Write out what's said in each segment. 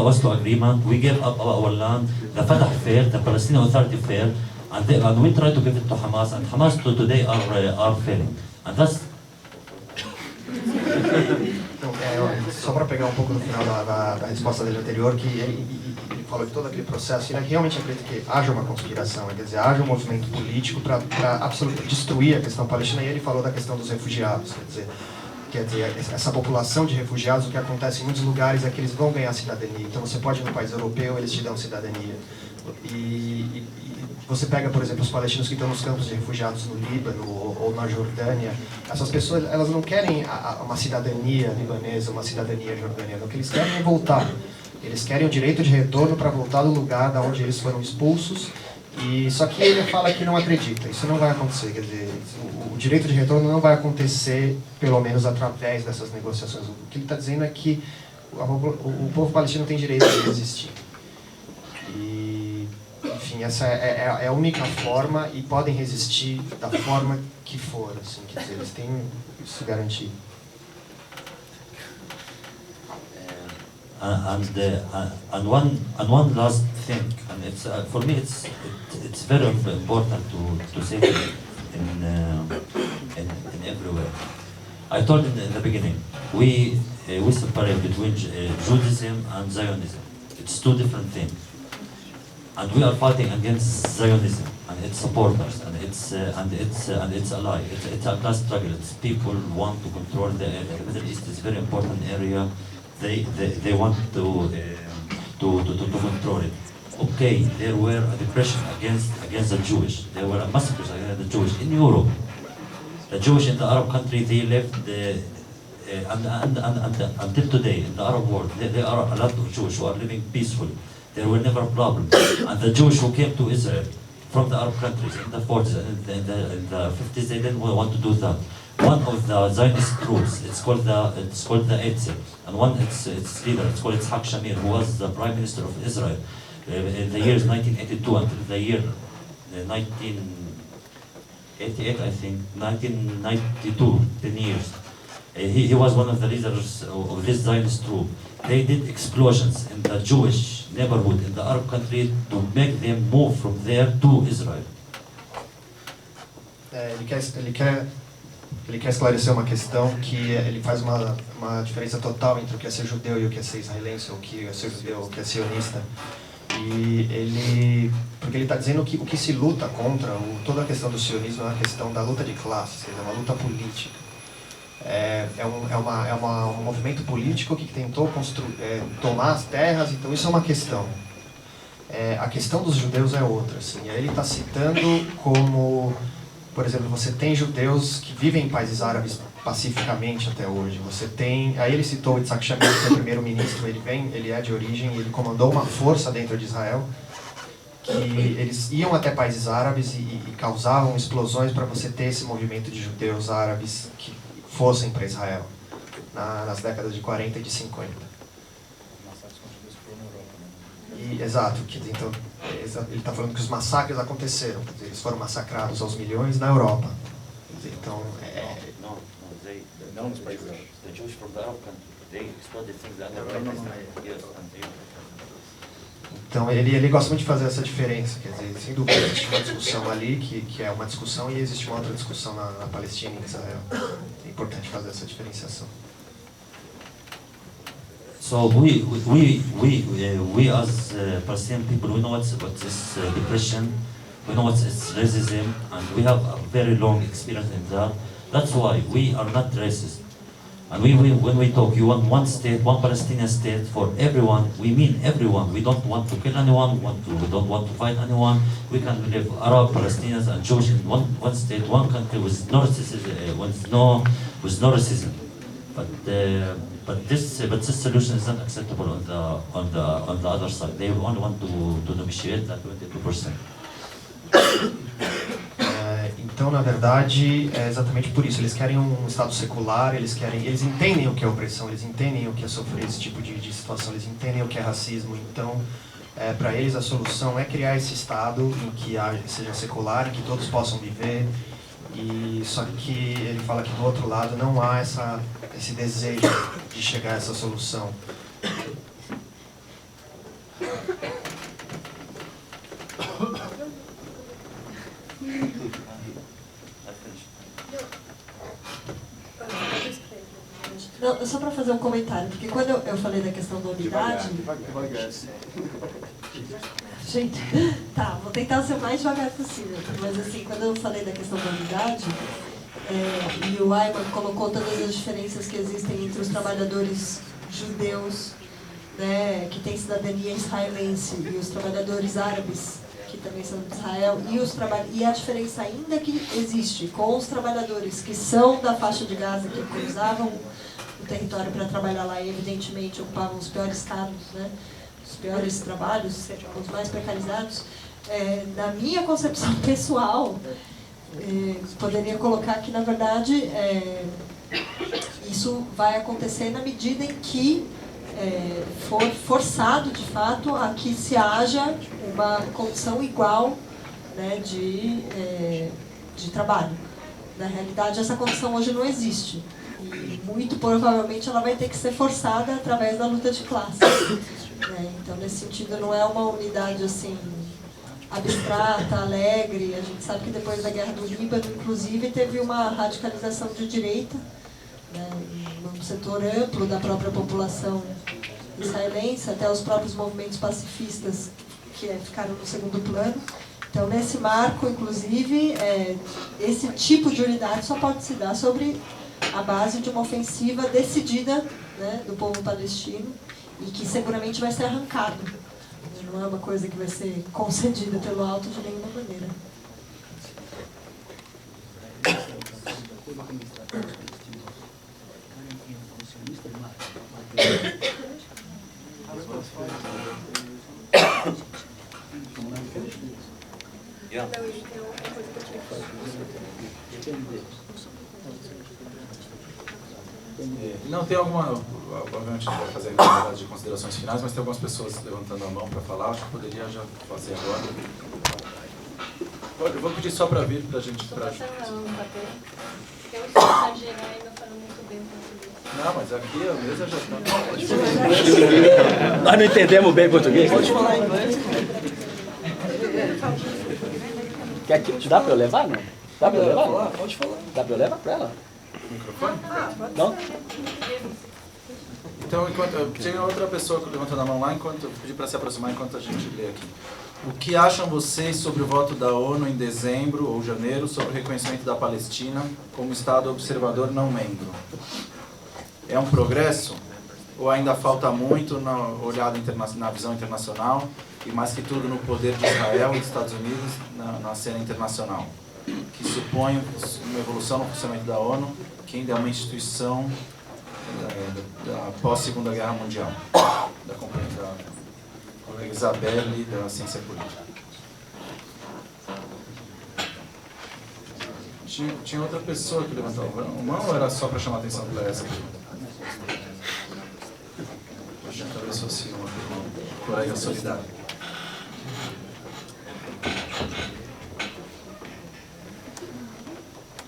Oslo Agreement, we gave up our land, the Fatah failed, the Palestinian Authority failed, and we tried to give it to Hamas, and Hamas today are failing. And that's... Então, só para pegar um pouco do final da resposta dele anterior, que ele falou de todo aquele processo, ele realmente acredita que haja uma conspiração, quer dizer, haja um movimento político para absolutamente destruir a questão palestina, e ele falou da questão dos refugiados, quer dizer, essa população de refugiados, o que acontece em muitos lugares é que eles vão ganhar cidadania. Então você pode ir no país europeu, eles te dão cidadania. E você pega, por exemplo, os palestinos que estão nos campos de refugiados no Líbano ou na Jordânia, essas pessoas, elas não querem uma cidadania libanesa, uma cidadania jordaniana, o que eles querem é voltar. Eles querem o direito de retorno para voltar do lugar da onde eles foram expulsos. E só que ele fala que não acredita, isso não vai acontecer, quer dizer, o direito de retorno não vai acontecer, pelo menos através dessas negociações. O que ele está dizendo é que o povo palestino tem direito de existir. E, enfim, essa é a única forma, e podem resistir da forma que for, assim, quer dizer, eles têm isso garantido. And one last thing, and it's for me it's very important to say it in everywhere. I told in the beginning, we separate between Judaism and Zionism. It's two different things, and we are fighting against Zionism and its supporters, and its ally. It's a class struggle. It's people want to control the Middle East. Is a very important area. They want to control it. Okay, there were a depression against the Jewish. There were massacres against the Jewish in Europe. The Jewish in the Arab country, they lived until today in the Arab world. There are a lot of Jewish who are living peacefully. There were never problems. And the Jewish who came to Israel from the Arab countries in the 40s and in the 50s, they didn't want to do that. One of the Zionist troops, it's called the Etzel, and one its leader, it's called Yitzhak Shamir, who was the Prime Minister of Israel in the years 1982 until the year 1988, I think, 1992, 10 years. He was one of the leaders of this Zionist troop. They did explosions in the Jewish neighborhood in the Arab country to make them move from there to Israel. Ele quer esclarecer uma questão que ele faz uma diferença total entre o que é ser judeu e o que é ser israelense, ou o que é ser judeu ou o que é sionista. Porque ele está dizendo que o que se luta contra, toda a questão do sionismo é uma questão da luta de classes, é uma luta política. É um movimento político que tentou tomar as terras, então isso é uma questão. A questão dos judeus é outra. Assim, ele está citando como... Por exemplo, você tem judeus que vivem em países árabes pacificamente até hoje. Você tem... Aí ele citou o Yitzhak Shamir, que é o primeiro-ministro. Ele é de origem, ele comandou uma força dentro de Israel, que eles iam até países árabes e causavam explosões para você ter esse movimento de judeus árabes que fossem para Israel, nas décadas de 40 e de 50. Exato, então ele está falando que os massacres aconteceram, quer dizer, eles foram massacrados aos milhões na Europa. Quer dizer, então, não nos países árabes. The Jewish from the Arab country, they exploded things that então ele gosta muito de fazer essa diferença, quer dizer, sem dúvida existe uma discussão ali que é uma discussão, e existe uma outra discussão na Palestina e em Israel. É importante fazer essa diferenciação. So we as Palestinian people, we know what's depression, we know what's racism, and we have a very long experience in that. That's why we are not racist. And when we talk, you want one state, one Palestinian state for everyone, we mean everyone. We don't want to kill anyone, we don't want to fight anyone. We can live Arab, Palestinians, and Jewish in one state, one country with no racism, with no racism. But this solution is not acceptable on the other side. They only want to negotiate that 22%. Então, na verdade, é exatamente por isso. Eles querem um Estado secular, eles entendem o que é opressão, eles entendem o que é sofrer esse tipo de situação, eles entendem o que é racismo. Então, para eles a solução é criar esse Estado em que seja secular, em que todos possam viver. E só que ele fala que do outro lado não há esse desejo de chegar a essa solução. Não, só para fazer um comentário, porque quando eu falei da questão da unidade... Gente, tá, vou tentar ser o mais devagar possível, mas assim, quando eu falei da questão da unidade, e o Ayman colocou todas as diferenças que existem entre os trabalhadores judeus, né, que têm cidadania israelense, e os trabalhadores árabes, que também são de Israel, e a diferença ainda que existe com os trabalhadores que são da faixa de Gaza, que cruzavam o território para trabalhar lá e evidentemente ocupavam os piores cargos, né, os piores trabalhos, os mais precarizados, na minha concepção pessoal, poderia colocar que, na verdade, isso vai acontecer na medida em que for forçado, de fato, a que se haja uma condição igual, né, de trabalho. Na realidade, essa condição hoje não existe. E, muito provavelmente, ela vai ter que ser forçada através da luta de classe. Né? Então, nesse sentido, não é uma unidade, assim, abstrata, alegre. A gente sabe que depois da Guerra do Líbano, inclusive, teve uma radicalização de direita, né, num setor amplo da própria população israelense, até os próprios movimentos pacifistas que ficaram no segundo plano. Então, nesse marco, inclusive, esse tipo de unidade só pode se dar sobre a base de uma ofensiva decidida, né, do povo palestino, e que seguramente vai ser arrancado. Não é uma coisa que vai ser concedida pelo alto de nenhuma maneira. Não, tem alguma... Obviamente a gente vai fazer a de considerações finais, mas tem algumas pessoas levantando a mão para falar, acho que poderia já fazer agora. Eu vou pedir só para vir, para a gente... Só passar um papel, porque eu sou exagerar e não falo muito bem português. Não, mas aqui a mesa já está... Nós não entendemos bem português. Pode falar inglês. Dá para eu levar, não? Dá para eu levar? Pode falar. Dá para eu levar para ela? Microfone? Não? Então, enquanto tinha outra pessoa levantando a mão lá, enquanto eu pedi para se aproximar enquanto a gente lê aqui. O que acham vocês sobre o voto da ONU em dezembro ou janeiro sobre o reconhecimento da Palestina como Estado observador não membro? É um progresso? Ou ainda falta muito na olhada na visão internacional e, mais que tudo, no poder de Israel e dos Estados Unidos na cena internacional, que supõe uma evolução no funcionamento da ONU, que ainda é uma instituição da pós-Segunda Guerra Mundial, da colega Isabelle, da Ciência Política. Tinha outra pessoa que levantou a mão ou era só para chamar a atenção para essa pergunta? A gente talvez fosse uma colega solidária.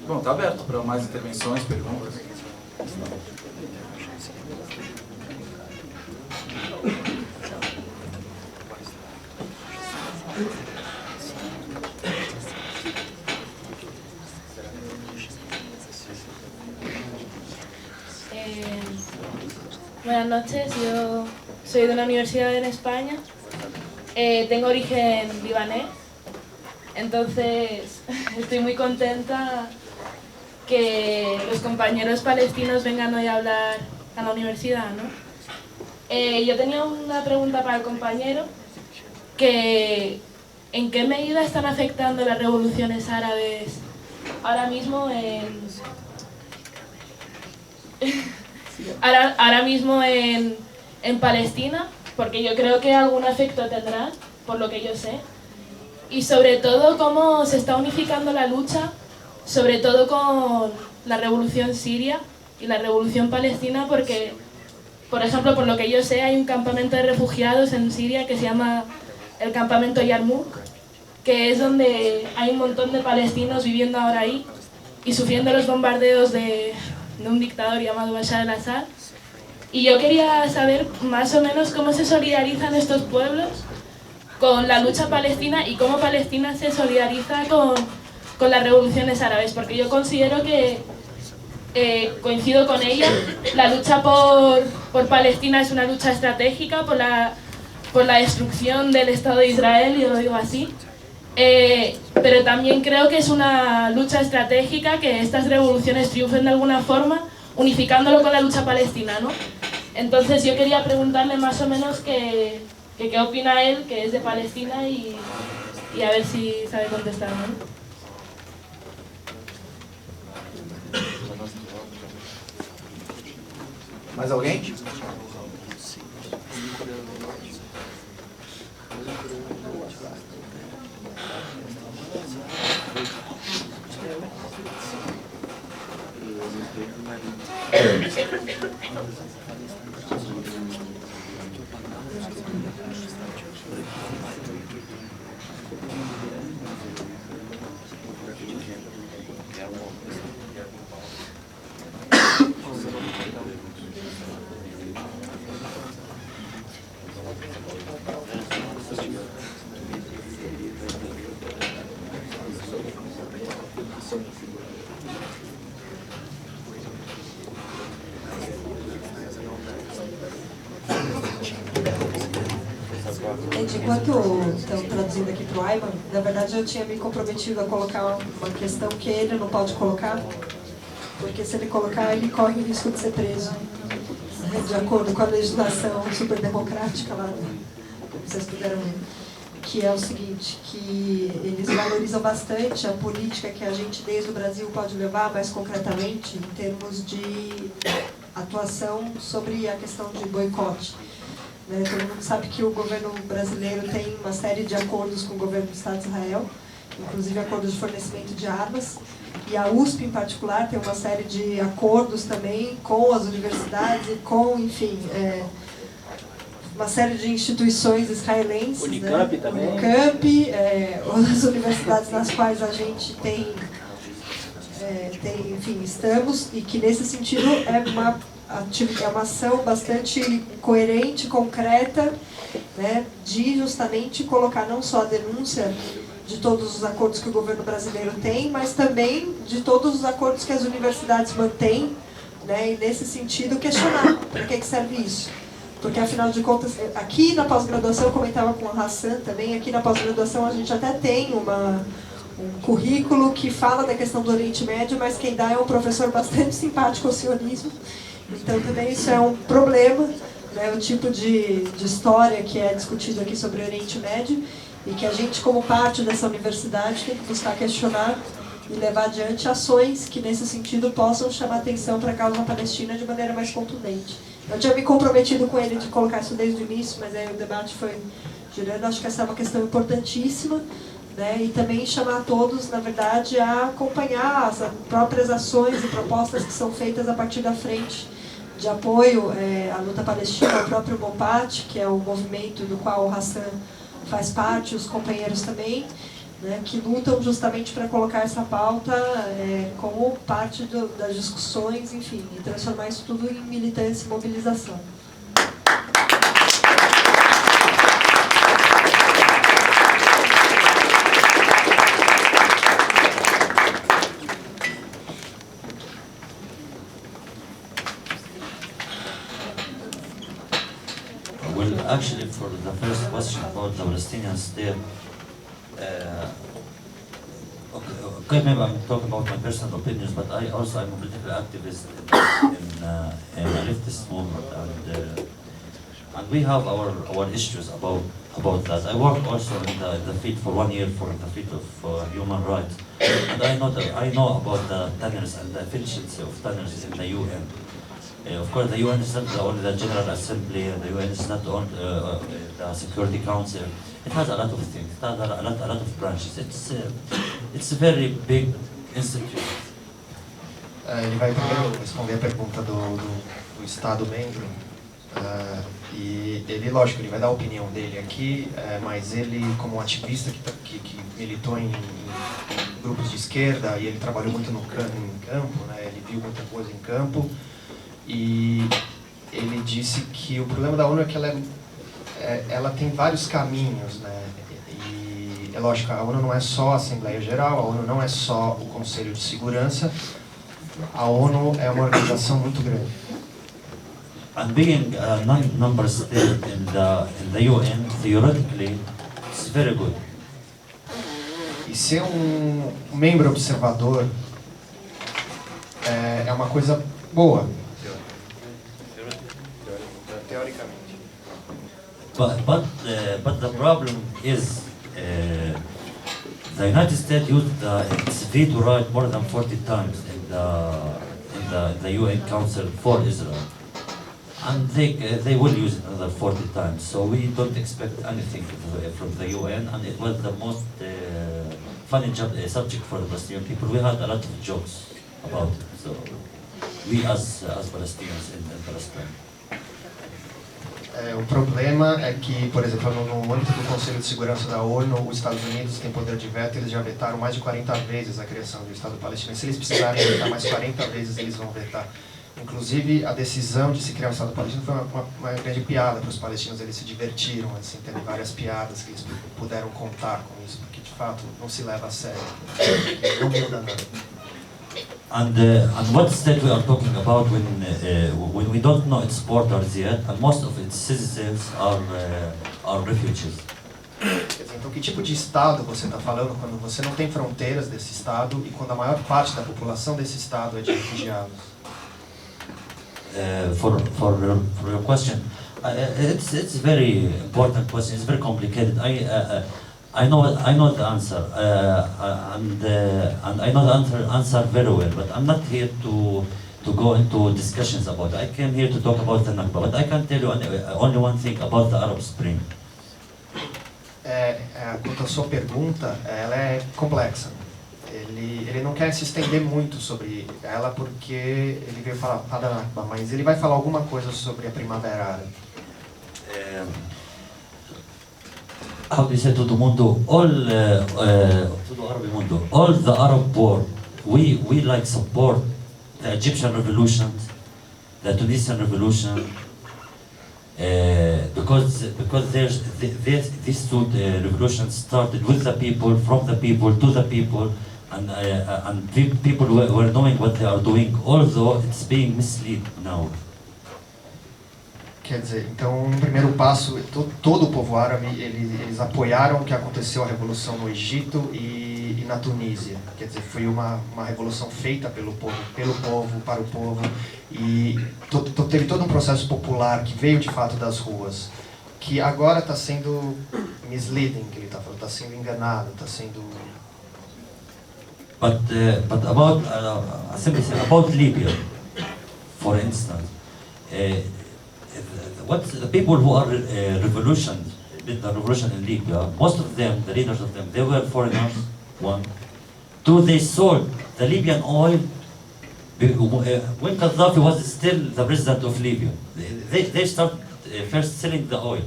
Bom, está aberto para mais intervenções, perguntas. Buenas noches, yo soy de una universidad en España, tengo origen libanés, entonces estoy muy contenta que los compañeros palestinos vengan hoy a hablar a la universidad, ¿no? Yo tenía una pregunta para el compañero, que ¿en qué medida están afectando las revoluciones árabes ahora mismo en Palestina? Porque yo creo que algún efecto tendrán, por lo que yo sé. Y sobre todo cómo se está unificando la lucha, sobre todo con la revolución siria y la revolución palestina, porque, por ejemplo, por lo que yo sé, hay un campamento de refugiados en Siria que se llama el campamento Yarmouk, que es donde hay un montón de palestinos viviendo ahora ahí y sufriendo los bombardeos de un dictador llamado Bashar al-Assad. Y yo quería saber más o menos cómo se solidarizan estos pueblos con la lucha palestina y cómo Palestina se solidariza con las revoluciones árabes, porque yo considero que, coincido con ella, la lucha por Palestina es una lucha estratégica por la destrucción del Estado de Israel, yo lo digo así, pero también creo que es una lucha estratégica que estas revoluciones triunfen de alguna forma, unificándolo con la lucha palestina, ¿no? Entonces yo quería preguntarle más o menos qué opina él, que es de Palestina, y a ver si sabe contestar, ¿no? Mais alguém? Gente, enquanto estão traduzindo aqui para o Ayman, na verdade eu tinha me comprometido a colocar uma questão que ele não pode colocar, porque se ele colocar, ele corre o risco de ser preso, né, de acordo com a legislação super democrática lá, como vocês puderam ver, que é o seguinte, que eles valorizam bastante a política que a gente desde o Brasil pode levar mais concretamente em termos de atuação sobre a questão de boicote. Todo mundo sabe que o governo brasileiro tem uma série de acordos com o governo do Estado de Israel, inclusive acordos de fornecimento de armas, e a USP em particular tem uma série de acordos também com as universidades e com, enfim, uma série de instituições israelenses, Unicamp, né? Também. Unicamp, as universidades nas quais a gente tem, enfim, estamos, e que nesse sentido é uma ação bastante coerente, concreta, né, de justamente colocar não só a denúncia de todos os acordos que o governo brasileiro tem, mas também de todos os acordos que as universidades mantêm, né, e nesse sentido questionar para que serve isso. Porque afinal de contas, aqui na pós-graduação, eu comentava com a Hassan também, aqui na pós-graduação a gente até tem um currículo que fala da questão do Oriente Médio, mas quem dá é um professor bastante simpático ao sionismo. Então também isso é um problema, né, o tipo de história que é discutido aqui sobre o Oriente Médio, e que a gente, como parte dessa universidade, tem que buscar questionar e levar adiante ações que nesse sentido possam chamar atenção para a causa palestina de maneira mais contundente. Eu tinha me comprometido com ele de colocar isso desde o início, mas aí o debate foi girando. Acho que essa é uma questão importantíssima, né, e também chamar todos, na verdade, a acompanhar as próprias ações e propostas que são feitas a partir da frente de apoio à luta palestina, o próprio MOPAT, que é o movimento do qual o Hassan faz parte, os companheiros também, né, que lutam justamente para colocar essa pauta como parte das discussões, enfim, e transformar isso tudo em militância e mobilização. Well, actually, for the first question about the Palestinian state, okay, maybe I'm talking about my personal opinions, but I'm a political activist in a leftist movement, and we have our issues about that. I worked also in the field for 1 year for the field of human rights, and I know about the tenors and the efficiency of tenors in the UN. Of course, the UN is not only the General Assembly, the UN is not only the Security Council. It has a lot of things, it has a lot of branches. It's a very big institute. Ele vai primeiro responder a pergunta do Estado membro. E ele, lógico, ele vai dar a opinião dele aqui, mas ele, como um ativista que militou em grupos de esquerda, e ele trabalhou muito em campo, né, ele viu muita coisa em campo, e ele disse que o problema da ONU é que ela tem vários caminhos, né? E é lógico, a ONU não é só a Assembleia Geral, a ONU não é só o Conselho de Segurança, a ONU é uma organização muito grande. And being a non-member state in the UN, theoretically, it's very good. E ser um membro observador é uma coisa boa. Teoricamente. But the problem is the United States used its veto right more than 40 times in the UN Council for Israel. And they will use it another 40 times. So we don't expect anything from the UN, and it was the most funny subject for the Palestinian people. We had a lot of jokes about it. So we as Palestinians in Palestine. O problema é que, por exemplo, no âmbito do Conselho de Segurança da ONU, os Estados Unidos têm poder de veto, eles já vetaram mais de 40 vezes a criação do Estado palestino. Se eles precisarem vetar mais 40 vezes, eles vão vetar. Inclusive, a decisão de se criar um Estado palestino foi uma grande piada para os palestinos. Eles se divertiram, assim, tendo várias piadas que eles puderam contar com isso, porque, de fato, não se leva a sério. Não muda nada. And what state we are talking about when we don't know its borders yet, and most of its citizens are refugees. Quer dizer, então, que tipo de Estado você está falando quando você não tem fronteiras desse Estado e quando a maior parte da população desse Estado é de refugiados? For your question, it's very important question. It's very complicated. I know the answer, and I know the answer very well. But I'm not here to go into discussions about it. I came here to talk about the Nakba. But I can tell you only one thing about the Arab Spring. Quanto à sua pergunta, ela é complexa. Ele não quer se estender muito sobre ela porque ele veio falar da Nakba, mas ele vai falar alguma coisa sobre a Primavera Árabe. How do you say todo mundo? Todo Arab mundo, all the Arab world, we like support the Egyptian revolution, the Tunisian revolution, because these two revolutions started with the people, from the people, to the people, and people were knowing what they are doing, although it's being misled now. Quer dizer, então, no primeiro passo, todo o povo árabe, eles apoiaram o que aconteceu, a revolução no Egito e na Tunísia. Quer dizer, foi uma revolução feita pelo povo, para o povo, e teve todo um processo popular que veio de fato das ruas, que agora está sendo misleading, que ele está falando, está sendo enganado, está sendo... But about Libya, for instance, what the people who are did the revolution in Libya, most of them, the leaders of them, they were foreigners. One, two, they sold the Libyan oil when Gaddafi was still the president of Libya. They started first selling the oil.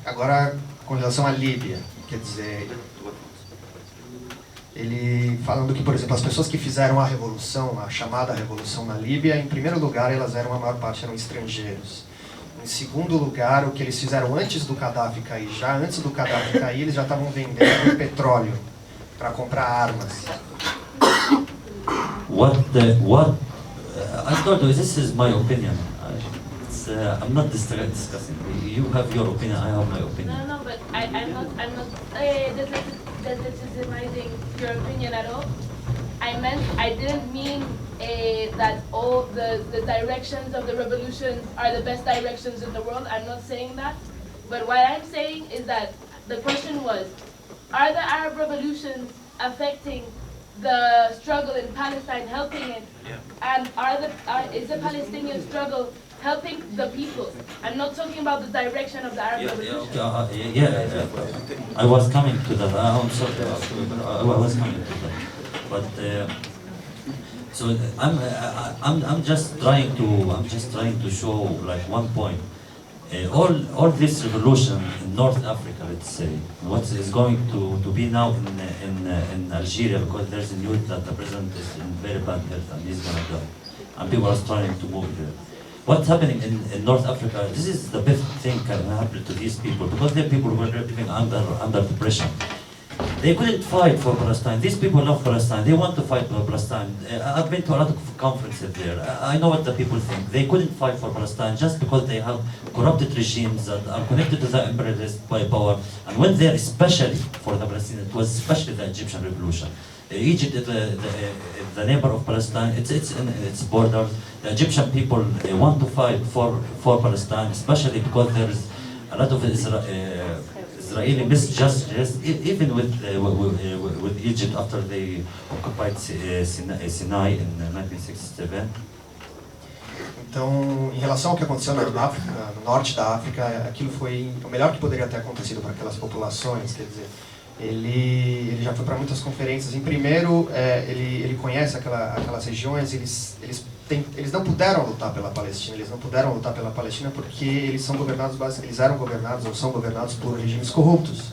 Agora, com relação à Líbia, quer dizer, ele falando que, por exemplo, as pessoas que fizeram a revolução, a chamada revolução na Líbia, em primeiro lugar, elas eram, a maior parte eram estrangeiros. Em segundo lugar, o que eles fizeram antes do Gaddafi cair, já antes do Gaddafi cair, eles já estavam vendendo petróleo para comprar armas. I told you, this is my opinion. I'm not discussing. You have your opinion, I have my opinion. No, but I'm not legitimizing your opinion at all. I didn't mean that all the directions of the revolutions are the best directions in the world. I'm not saying that. But what I'm saying is that the question was, are the Arab revolutions affecting the struggle in Palestine, helping it? Yeah. And is the Palestinian struggle helping the people? I'm not talking about the direction of the Arab revolution. I was coming to that. I'm sorry. I was coming to that. But so I'm just trying to show like one point. All this revolution in North Africa, let's say, what is going to be now in Algeria, because there's a news that the president is in very bad health and he's gonna die, and people are trying to move there. what's happening in North Africa, this is the best thing can happen to these people, because they're people who are living under depression. They couldn't fight for Palestine. These people love Palestine. They want to fight for Palestine. I've been to a lot of conferences there. I know what the people think. They couldn't fight for Palestine just because they have corrupted regimes that are connected to the imperialist by power. And when they're especially for the Palestinians, it was especially the Egyptian revolution. Egypt is the neighbor of Palestine. It's in its borders. The Egyptian people want to fight for Palestine, especially because there is a lot of Israeli misjustice, even with Egypt after they occupied Sinai in 1967. Então, em relação ao que aconteceu na África, no norte da África, aquilo foi o melhor que poderia ter acontecido para aquelas populações, quer dizer, ele já foi para muitas conferências. Em primeiro, ele conhece aquelas regiões, eles não puderam lutar pela Palestina, porque eles eram governados ou são governados por regimes corruptos.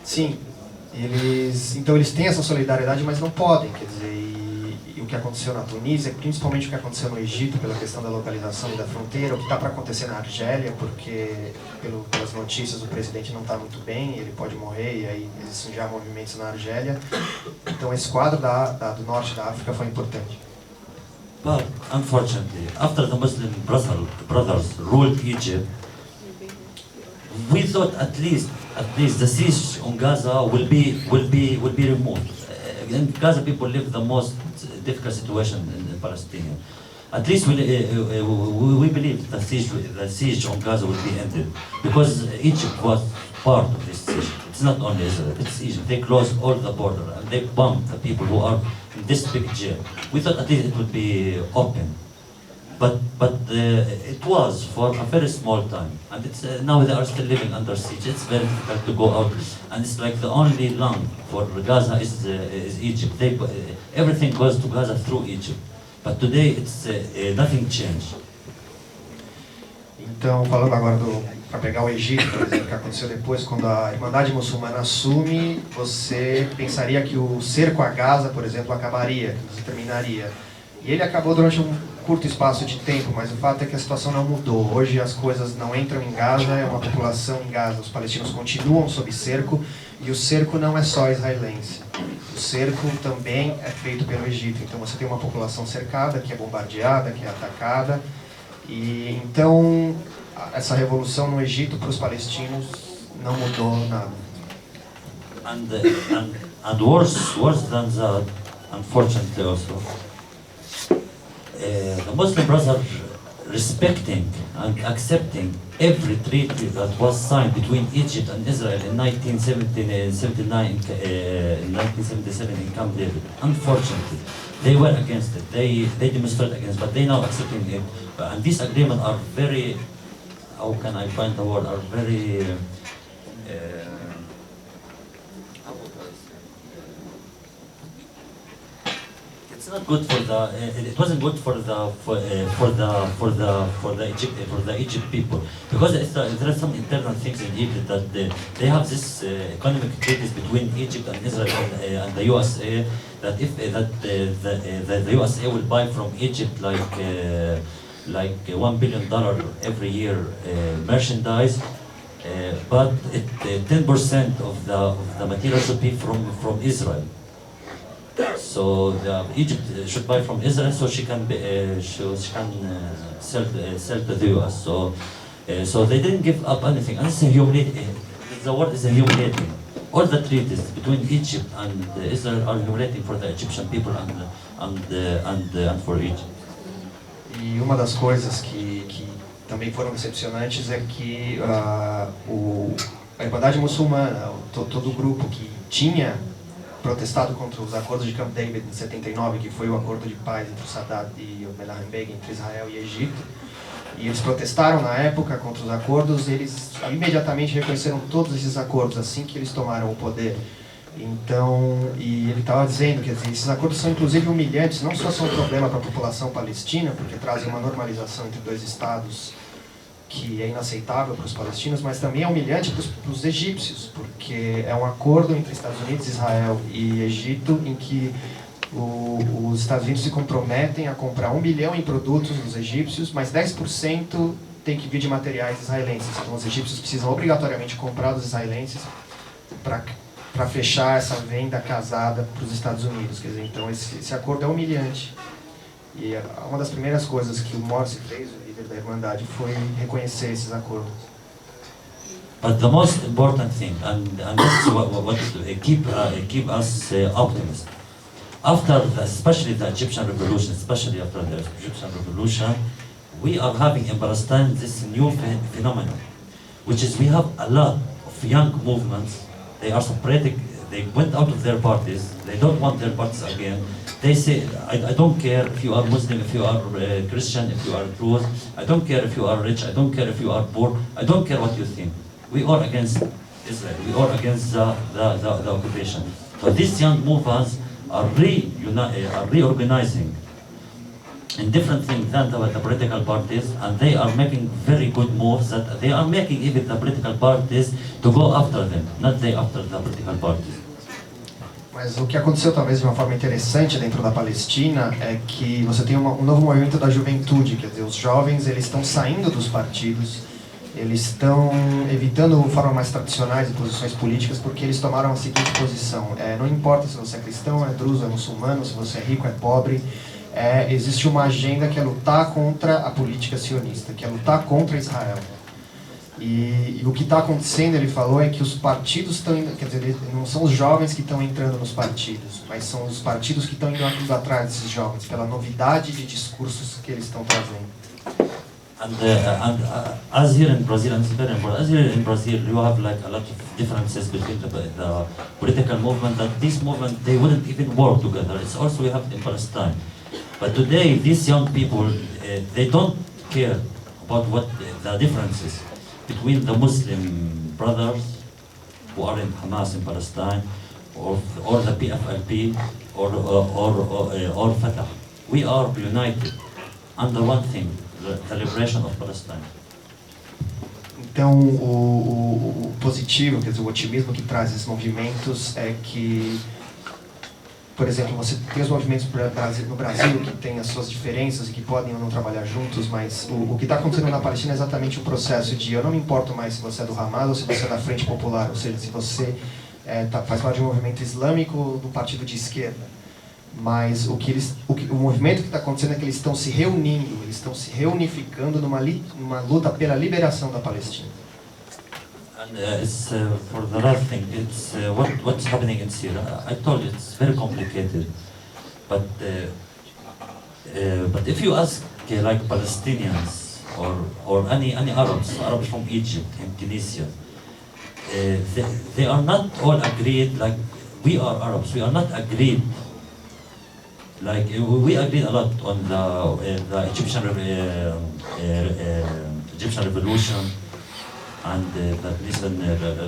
Sim, então eles têm essa solidariedade, mas não podem, quer dizer, e o que aconteceu na Tunísia, principalmente o que aconteceu no Egito, pela questão da localização e da fronteira, o que está para acontecer na Argélia, porque pelas notícias o presidente não está muito bem, ele pode morrer, e aí existem já movimentos na Argélia. Então esse quadro do norte da África foi importante. But unfortunately, after the Muslim brothers ruled Egypt, we thought at least the siege on Gaza will be removed. In Gaza, people live the most difficult situation in Palestine. At least we believe the siege on Gaza will be ended, because Egypt was part of this siege. It's not only Israel, it's Egypt. They closed all the border and they bombed the people who are in this big jail. We thought at least it would be open, but it was for a very small time, and it's now they are still living under siege. It's very difficult to go out, and it's like the only land for Gaza is Egypt. Everything goes to Gaza through Egypt, but today it's nothing changed. Então, falando agora para pegar o Egito, por exemplo, que aconteceu depois, quando a Irmandade Muçulmana assume, você pensaria que o cerco a Gaza, por exemplo, acabaria, que se terminaria. E ele acabou durante um curto espaço de tempo, mas o fato é que a situação não mudou. Hoje as coisas não entram em Gaza, é uma população em Gaza, os palestinos continuam sob cerco, e o cerco não é só israelense. O cerco também é feito pelo Egito. Então você tem uma população cercada, que é bombardeada, que é atacada. E então essa revolução no Egito para os palestinos não mudou nada. And worse than that, unfortunately also, the Muslim Brothers respecting and accepting every treaty that was signed between Egypt and Israel in 1979 in 1977 in Camp David. Unfortunately, they were against it. They demonstrated against, but they now accepting it. And these agreements are very, how can I find the word? Are very. It's not good for the. It wasn't good for the Egypt people, because there are some internal things in Egypt that they have this economic treaties between Egypt and Israel and the USA, that if the USA will buy from Egypt like $1 billion every year merchandise, but 10% of the material should be from Israel. So Egypt should buy from Israel so she can sell to the US. So they didn't give up anything, and it's humiliating. The word is humiliating. All the treaties between Egypt and Israel are humiliating for the Egyptian people and for Egypt. E uma das coisas que também foram decepcionantes é que a Irmandade Muçulmana, todo o grupo que tinha protestado contra os acordos de Camp David em 79, que foi o acordo de paz entre o Sadat e o Menachem Begin, entre Israel e Egito, e eles protestaram na época contra os acordos, eles imediatamente reconheceram todos esses acordos assim que eles tomaram o poder. Então, e ele estava dizendo, quer dizer, esses acordos são inclusive humilhantes, não só são um problema para a população palestina, porque trazem uma normalização entre dois estados que é inaceitável para os palestinos, mas também é humilhante para os egípcios, porque é um acordo entre Estados Unidos, Israel e Egito, em que os Estados Unidos se comprometem a comprar 1 bilhão em produtos dos egípcios, mas 10% tem que vir de materiais israelenses. Então os egípcios precisam obrigatoriamente comprar dos israelenses para fechar essa venda casada para os Estados Unidos. Quer dizer, então esse acordo é humilhante. E uma das primeiras coisas que o Morsi fez, o líder da Irmandade, foi reconhecer esses acordos. But the most important thing, and that's what keep us optimistic. Especially the Egyptian Revolution, especially after the Egyptian Revolution, we are having in Palestine this new phenomenon, which is we have a lot of young movements. They are separated. They went out of their parties. They don't want their parties again. They say, I don't care if you are Muslim, if you are Christian, if you are Druze. I don't care if you are rich. I don't care if you are poor. I don't care what you think. We are against Israel. We are against the occupation. So these young movements are reorganizing in different things than the political parties, and they are making very good moves that they are making even the political parties to go after them, not they after the political parties. Mas o que aconteceu talvez de uma forma interessante dentro da Palestina é que você tem um novo movimento da juventude, quer dizer, os jovens eles estão saindo dos partidos, eles estão evitando formas mais tradicionais de posições políticas porque eles tomaram a seguinte posição: não importa se você é cristão, é druso, é muçulmano, se você é rico, é pobre, existe uma agenda que é lutar contra a política sionista, que é lutar contra Israel. E o que está acontecendo, ele falou, é que os partidos estão indo, quer dizer, não são os jovens que estão entrando nos partidos, mas são os partidos que estão indo atrás desses jovens, pela novidade de discursos que eles estão trazendo. As here in Brazil, and it's very important, as here in Brazil, you have like a lot of differences between the political movement, that this movement, they wouldn't even work together. It's also we have in Palestine. But today, these young people, they don't care about what the differences between the Muslim brothers who are in Hamas in Palestine, or the PFLP, or Fatah. We are united under one thing, the liberation of Palestine. Então, o positivo, quer dizer, o otimismo que traz esses movimentos é que, por exemplo, você tem os movimentos no Brasil que têm as suas diferenças e que podem ou não trabalhar juntos, mas o que está acontecendo na Palestina é exatamente o processo de eu não me importo mais se você é do Hamas ou se você é da Frente Popular, ou seja, se você faz parte de um movimento islâmico ou do partido de esquerda. Mas o movimento que está acontecendo é que eles estão se reunindo, eles estão se reunificando numa luta pela liberação da Palestina. And it's for the last thing, it's what's happening in Syria. I told you it's very complicated, but if you ask like Palestinians or any Arabs from Egypt and Tunisia, they are not all agreed like we are Arabs. We are not agreed. Like we agreed a lot on the Egyptian Revolution and the Tunisian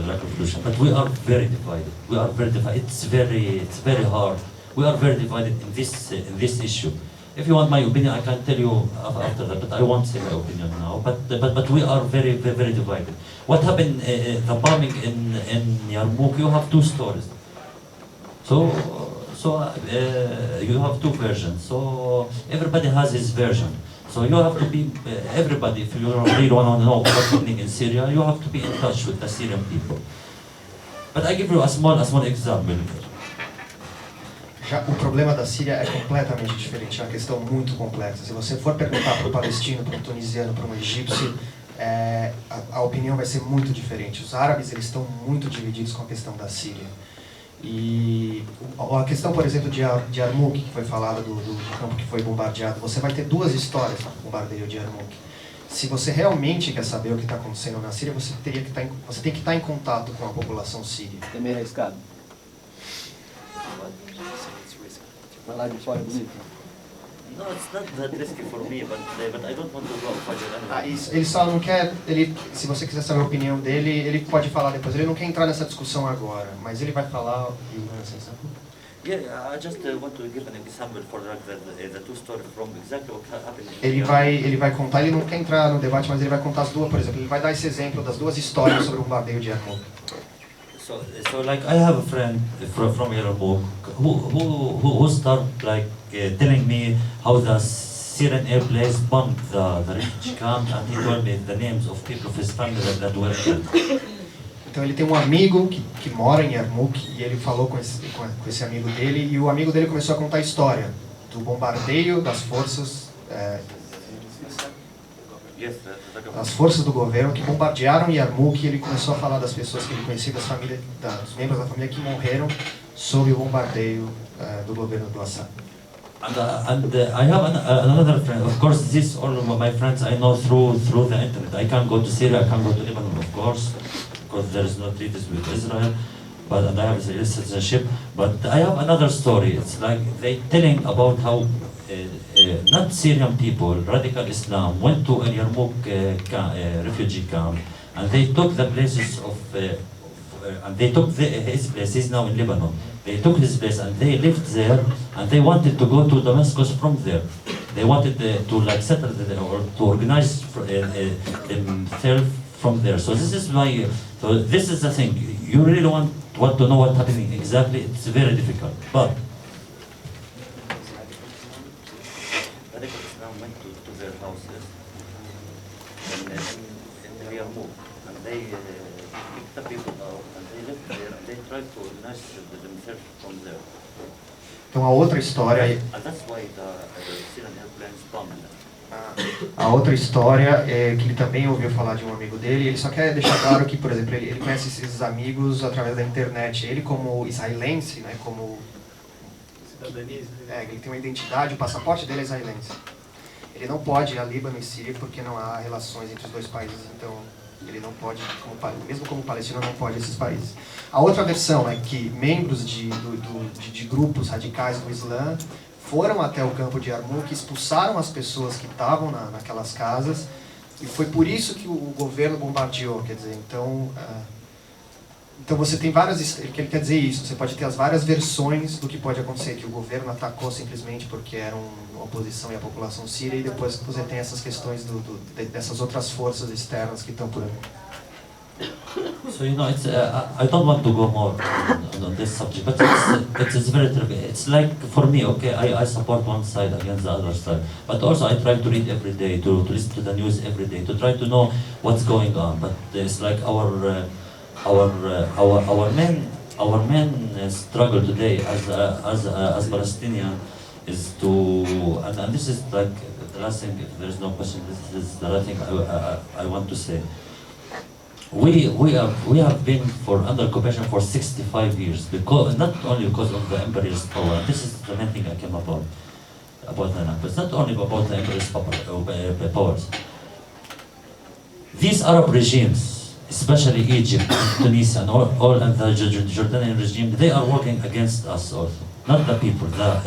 revolution, but we are very divided. We are very divided. It's very hard. We are very divided in this issue. If you want my opinion, I can tell you after that, but I won't say my opinion now. But we are very divided. What happened? The bombing in Yarmouk. You have two stories. So you have two versions. So everybody has his version. So you have to be, everybody, if you really want to know what's happening in Syria, you have to be in touch with the Syrian people. But I give you a small example. Já o problema da Síria é completamente diferente, é uma questão muito complexa. Se você for perguntar para um palestino, para um tunisiano, para um egípcio, a opinião vai ser muito diferente. Os árabes eles estão muito divididos com a questão da Síria. E a questão, por exemplo, de Yarmouk, que foi falada do campo que foi bombardeado, você vai ter duas histórias no bombardeio de Yarmouk. Se você realmente quer saber o que está acontecendo na Síria, você tem que estar em contato com a população síria. É meio arriscado. Mas lá de fora é bonito. No, it's not that risky for me, but I don't want to go Fajr anyway. Ele só não quer, se você quiser saber a opinião dele, ele pode falar depois. Ele não quer entrar nessa discussão agora, mas ele vai falar e assim, sabe? Yeah, I just want to give an example for the two stories from exactly what happened. Ele vai contar, ele não quer entrar no debate, mas ele vai contar as duas, por exemplo, ele vai dar esse exemplo das duas histórias sobre o bombardeio de Yarmouk. So like I have a friend from Yarmouk who start like telling me how the Syrian airplanes bombed the refugee camp, and he told me the names of people of his family that were killed. Então ele tem um amigo que mora em Yarmouk e ele falou com esse amigo dele, e o amigo dele começou a contar a história do bombardeio das forças do governo que bombardearam Yarmouk, e ele começou a falar das pessoas que ele conhecia, dos membros da família que morreram sob o bombardeio do governo do Assad. I have another friend. Of course, all of my friends I know through the internet. I can't go to Syria, I can't go to Lebanon, of course, because there is no treaties with Israel. And I have Israeli citizenship. But I have another story. It's like they telling about how not Syrian people, radical Islam, went to a Yarmouk refugee camp, and they took the places of, and they took his place. He's now in Lebanon. They took his place and they lived there, and they wanted to go to Damascus from there. They wanted to like settle or to organize themselves from there. So this is why. So this is the thing. You really want to know what's happening exactly. It's very difficult, but. Went to their houses in the Yarmouk, and they picked the people out, and they lived there, and they tried to organize themselves from there. Então a outra história, And that's why the Syrian airplanes bombed them. A outra história é que ele também ouviu falar de um amigo dele, e ele só quer deixar claro que, por exemplo, ele conhece esses amigos através da internet. Ele, como israelense, né, como cidadania, ele tem uma identidade, o passaporte dele é israelense. Ele não pode ir a Líbano e Síria porque não há relações entre os dois países, então ele não pode, mesmo como palestino, não pode esses países. A outra versão é que membros de grupos radicais do Islã foram até o campo de Yarmouk, expulsaram as pessoas que estavam naquelas casas, e foi por isso que o governo bombardeou. Quer dizer, então você tem várias, ele quer dizer isso, você pode ter as várias versões do que pode acontecer, que o governo atacou simplesmente porque era uma oposição e a população síria, e depois você tem essas questões dessas outras forças externas que estão por aí. So it's I don't want to go more on this subject, but it's very tricky. It's like for me, okay, I support one side against the other side, but also I try to read every day, to listen to the news every day, to try to know what's going on. But it's like our main struggle today as Palestinian is to, and this is like the last thing, if there's no question, this is the last thing I want to say. We have been under occupation for 65 years, because not only because of the imperialist power. This is the main thing I came about the Nakba. It's not only about the imperialist powers. These Arab regimes, especially Egypt, Tunisia, and all and the Jordanian regime, they are working against us also, not the people, the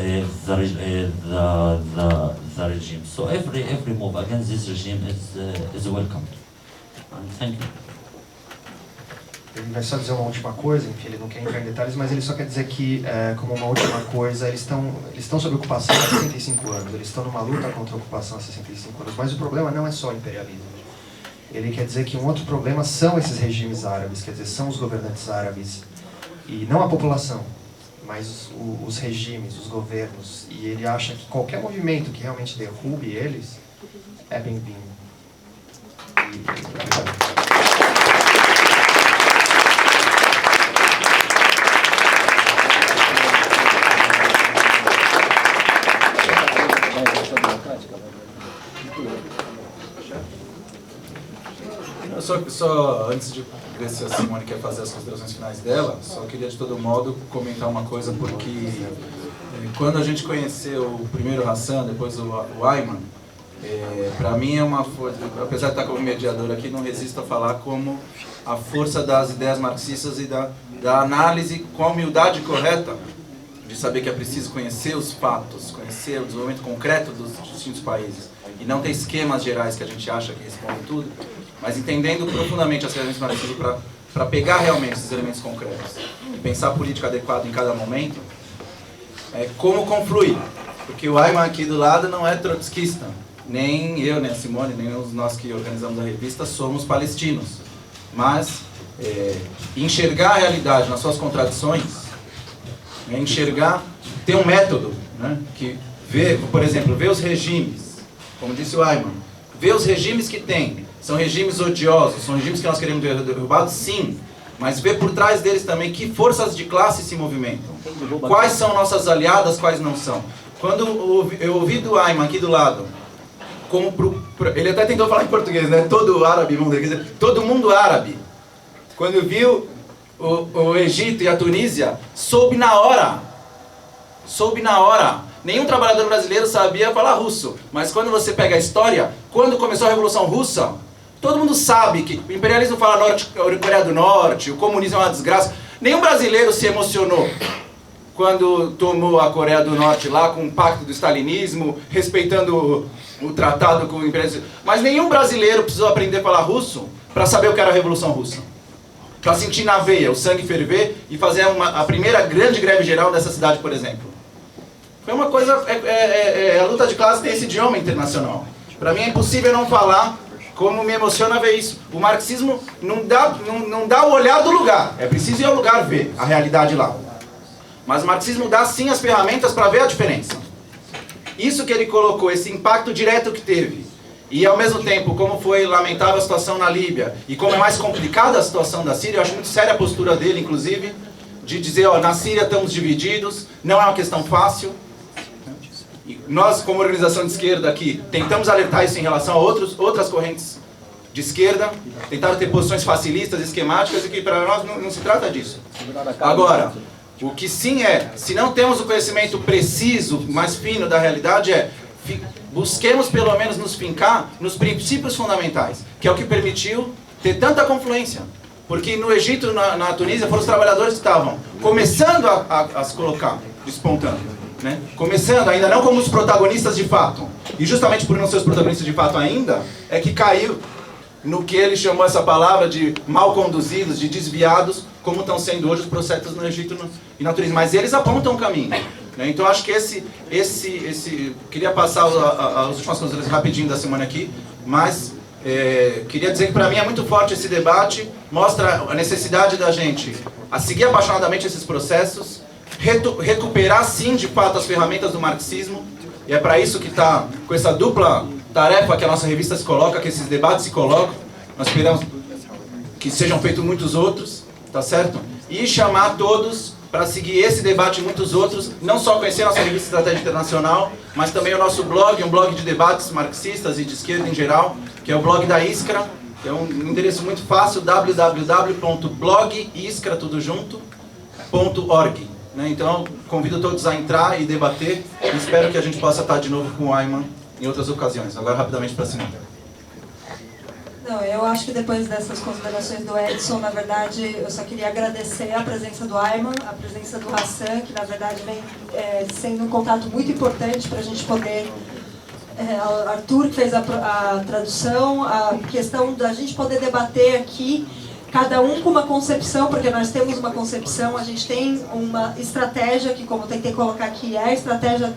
regime. So every move against this regime is welcomed. And thank you. Ele vai só dizer uma última coisa, enfim, ele não quer entrar em detalhes, mas ele só quer dizer que, como uma última coisa, eles estão sob ocupação há 65 anos, eles estão numa luta contra a ocupação há 65 anos, mas o problema não é só o imperialismo. Ele quer dizer que um outro problema são esses regimes árabes, quer dizer, são os governantes árabes, e não a população, mas os regimes, os governos, e ele acha que qualquer movimento que realmente derrube eles é bem-vindo. Só antes de ver se a Simone quer fazer as considerações finais dela, só queria de todo modo comentar uma coisa, porque quando a gente conheceu o primeiro Hassan, depois o Ayman, para mim é uma força, apesar de estar como mediador aqui, não resisto a falar como a força das ideias marxistas e da análise com a humildade correta, de saber que é preciso conhecer os fatos, conhecer o desenvolvimento concreto dos distintos países, e não ter esquemas gerais que a gente acha que respondem tudo, mas entendendo profundamente as ferramentas marxistas para pegar realmente esses elementos concretos e pensar a política adequada em cada momento, como confluir. Porque o Ayman aqui do lado não é trotskista, nem eu, nem a Simone, nem nós que organizamos a revista somos palestinos. mas enxergar a realidade nas suas contradições, né, enxergar, ter um método, né, que vê, por exemplo, vê os regimes, como disse o Ayman, vê os regimes que tem, são regimes odiosos, são regimes que nós queremos ver derrubados, sim, mas vê por trás deles também que forças de classe se movimentam, quais são nossas aliadas, quais não são. Quando eu ouvi do Ayman aqui do lado, como ele até tentou falar em português, né? Todo árabe, quer dizer, todo mundo árabe. Quando viu o Egito e a Tunísia, soube na hora. Nenhum trabalhador brasileiro sabia falar russo. Mas quando você pega a história, quando começou a Revolução Russa, todo mundo sabe que o imperialismo fala Coreia do Norte, o comunismo é uma desgraça. Nenhum brasileiro se emocionou quando tomou a Coreia do Norte lá com o pacto do stalinismo, respeitando o tratado com o imperialismo. Mas nenhum brasileiro precisou aprender a falar russo para saber o que era a Revolução Russa. Para sentir na veia, o sangue ferver e fazer a primeira grande greve geral dessa cidade, por exemplo. Foi uma coisa... a luta de classe tem esse idioma internacional. Para mim é impossível não falar como me emociona ver isso. O marxismo não dá o olhar do lugar. É preciso ir ao lugar ver a realidade lá. Mas o marxismo dá sim as ferramentas para ver a diferença. Isso que ele colocou, esse impacto direto que teve, e ao mesmo tempo como foi lamentável a situação na Líbia, e como é mais complicada a situação da Síria, eu acho muito séria a postura dele, inclusive, de dizer, ó, na Síria estamos divididos, não é uma questão fácil. E nós, como organização de esquerda aqui, tentamos alertar isso em relação a outras correntes de esquerda, tentaram ter posições facilistas, esquemáticas, e que para nós não se trata disso. Agora, o que sim se não temos o conhecimento preciso, mais fino da realidade, busquemos pelo menos nos fincar nos princípios fundamentais, que é o que permitiu ter tanta confluência. Porque no Egito, na Tunísia, foram os trabalhadores que estavam começando a se colocar, despontando. Né? Começando, ainda não como os protagonistas de fato. E justamente por não ser os protagonistas de fato ainda, é que caiu no que ele chamou essa palavra de mal conduzidos, de desviados, como estão sendo hoje os processos no Egito e na Tunísia. Mas eles apontam o caminho. Né? Então acho que queria passar as últimas considerações rapidinho da semana aqui, mas queria dizer que para mim é muito forte esse debate, mostra a necessidade da gente a seguir apaixonadamente esses processos, recuperar sim de fato as ferramentas do marxismo, e é para isso que está com essa dupla tarefa que a nossa revista se coloca, que esses debates se colocam. Nós esperamos que sejam feitos muitos outros, tá certo? E chamar todos para seguir esse debate e muitos outros, não só conhecer a nossa revista Estratégia Internacional, mas também o nosso blog, um blog de debates marxistas e de esquerda em geral, que é o blog da Iskra, que é um endereço muito fácil, www.blogiskra.org. Né? Então, convido todos a entrar e debater, e espero que a gente possa estar de novo com o Ayman em outras ocasiões. Agora, rapidamente para cima. Não, eu acho que depois dessas considerações do Edson, na verdade, eu só queria agradecer a presença do Ayman, a presença do Hassan, que na verdade vem sendo um contato muito importante para a gente poder... Arthur que fez a tradução, a questão da gente poder debater aqui, cada um com uma concepção, porque nós temos uma concepção, a gente tem uma estratégia que, como eu tentei colocar aqui, é a estratégia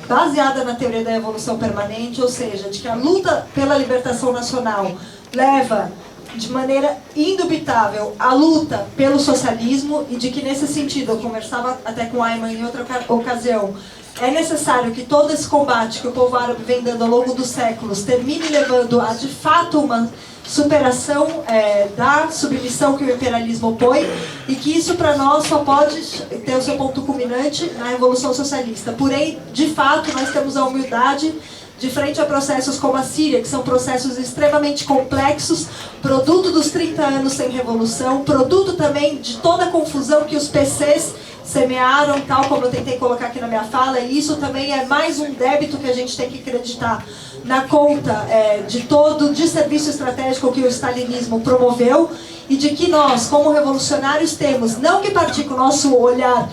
baseada na teoria da evolução permanente, ou seja, de que a luta pela libertação nacional leva de maneira indubitável a luta pelo socialismo, e de que nesse sentido, eu conversava até com o Ayman em outra ocasião, é necessário que todo esse combate que o povo árabe vem dando ao longo dos séculos termine levando a, de fato, uma superação da submissão que o imperialismo opõe, e que isso para nós só pode ter o seu ponto culminante na Revolução Socialista. Porém, de fato, nós temos a humildade de frente a processos como a Síria, que são processos extremamente complexos, produto dos 30 anos sem revolução, produto também de toda a confusão que os PCs semearam, tal como eu tentei colocar aqui na minha fala, e isso também é mais um débito que a gente tem que acreditar na conta de todo o desserviço estratégico que o stalinismo promoveu, e de que nós, como revolucionários, temos não que partir com o nosso olhar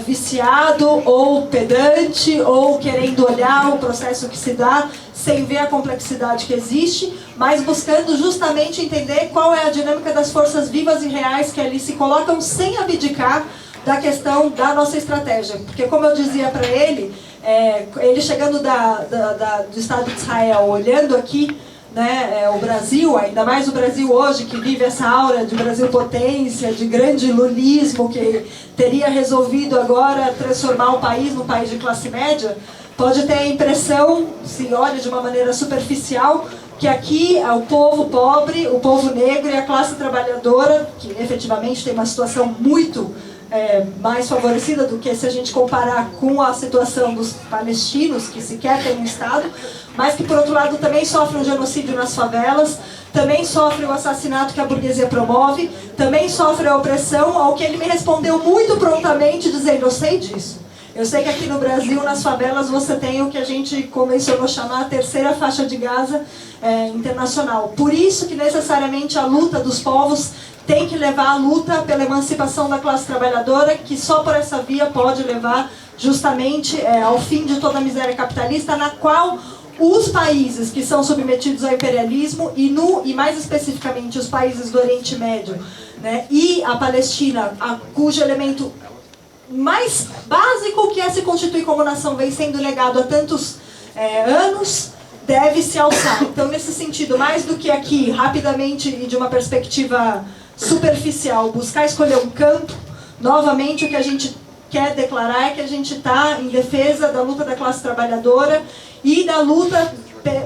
viciado ou pedante, ou querendo olhar o processo que se dá sem ver a complexidade que existe, mas buscando justamente entender qual é a dinâmica das forças vivas e reais que ali se colocam, sem abdicar da questão da nossa estratégia. Porque, como eu dizia para ele, ele chegando do Estado de Israel, olhando aqui né, o Brasil, ainda mais o Brasil hoje, que vive essa aura de Brasil potência, de grande lulismo, que teria resolvido agora transformar o país num país de classe média, pode ter a impressão, se olha de uma maneira superficial, que aqui é o povo pobre, o povo negro e a classe trabalhadora, que efetivamente tem uma situação muito mais favorecida do que se a gente comparar com a situação dos palestinos, que sequer tem um Estado, mas que, por outro lado, também sofre um genocídio nas favelas, também sofre o assassinato que a burguesia promove, também sofre a opressão, ao que ele me respondeu muito prontamente, dizendo: eu sei disso. Eu sei que aqui no Brasil, nas favelas, você tem o que a gente convencionou chamar a terceira faixa de Gaza internacional. Por isso que necessariamente a luta dos povos tem que levar a luta pela emancipação da classe trabalhadora, que só por essa via pode levar justamente ao fim de toda a miséria capitalista, na qual os países que são submetidos ao imperialismo, e mais especificamente os países do Oriente Médio, né, e a Palestina, cujo elemento mais básico, que é se constituir como nação, vem sendo negado há tantos anos, deve se alçar. Então, nesse sentido, mais do que aqui, rapidamente e de uma perspectiva superficial, buscar escolher um campo, novamente o que a gente quer declarar é que a gente está em defesa da luta da classe trabalhadora e da luta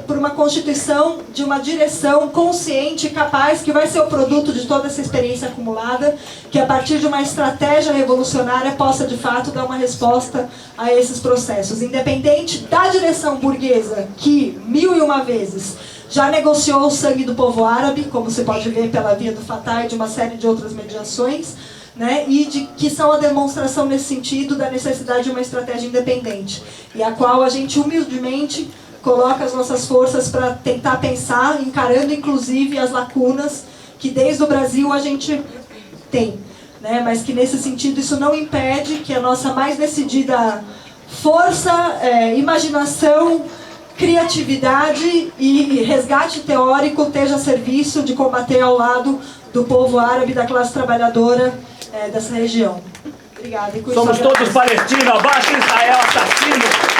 por uma constituição de uma direção consciente e capaz, que vai ser o produto de toda essa experiência acumulada, que a partir de uma estratégia revolucionária possa de fato dar uma resposta a esses processos, independente da direção burguesa, que 1001 vezes já negociou o sangue do povo árabe, como se pode ver pela via do Fatah e de uma série de outras mediações, né, e que são a demonstração nesse sentido da necessidade de uma estratégia independente, e a qual a gente humildemente coloca as nossas forças para tentar pensar, encarando inclusive as lacunas que desde o Brasil a gente tem, né? Mas que nesse sentido isso não impede que a nossa mais decidida força, imaginação, criatividade e resgate teórico esteja a serviço de combater ao lado do povo árabe, da classe trabalhadora dessa região. Obrigada. Somos todos palestinos, abaixo Israel, assassino!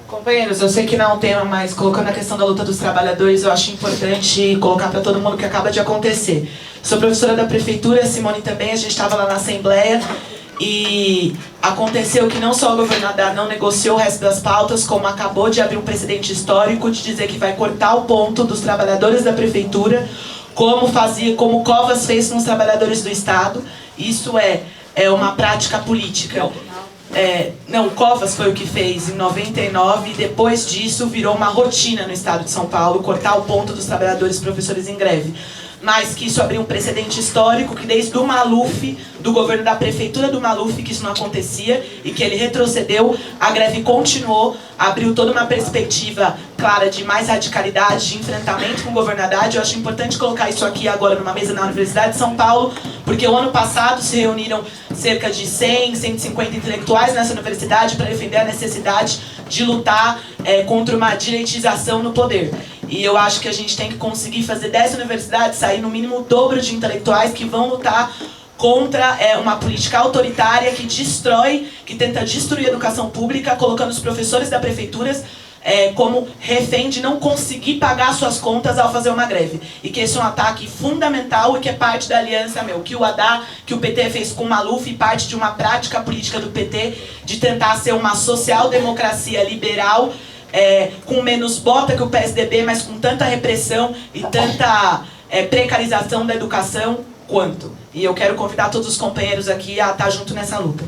Companheiros, eu sei que não é um tema, mas colocando a questão da luta dos trabalhadores, eu acho importante colocar para todo mundo o que acaba de acontecer. Sou professora da prefeitura, Simone também, a gente estava lá na Assembleia e aconteceu que não só o governo Haddad não negociou o resto das pautas, como acabou de abrir um precedente histórico de dizer que vai cortar o ponto dos trabalhadores da prefeitura, como Covas fez com os trabalhadores do Estado. Isso é uma prática política. Não, Covas foi o que fez em 99 e depois disso virou uma rotina no estado de São Paulo cortar o ponto dos trabalhadores e professores em greve. Mas que isso abriu um precedente histórico, que desde o Maluf, do governo da prefeitura do Maluf, que isso não acontecia e que ele retrocedeu, a greve continuou, abriu toda uma perspectiva clara de mais radicalidade, de enfrentamento com o governo Haddad. Eu acho importante colocar isso aqui agora numa mesa na Universidade de São Paulo, porque o ano passado se reuniram cerca de 100, 150 intelectuais nessa universidade para defender a necessidade de lutar contra uma direitização no poder. E eu acho que a gente tem que conseguir fazer dessa universidade sair no mínimo o dobro de intelectuais que vão lutar contra uma política autoritária que destrói, que tenta destruir a educação pública, colocando os professores da prefeitura como refém de não conseguir pagar suas contas ao fazer uma greve. E que esse é um ataque fundamental e que é parte da aliança que o Haddad, que o PT fez com o Maluf, e parte de uma prática política do PT de tentar ser uma social-democracia liberal, com menos bota que o PSDB, mas com tanta repressão e tanta precarização da educação quanto. E eu quero convidar todos os companheiros aqui a estar junto nessa luta.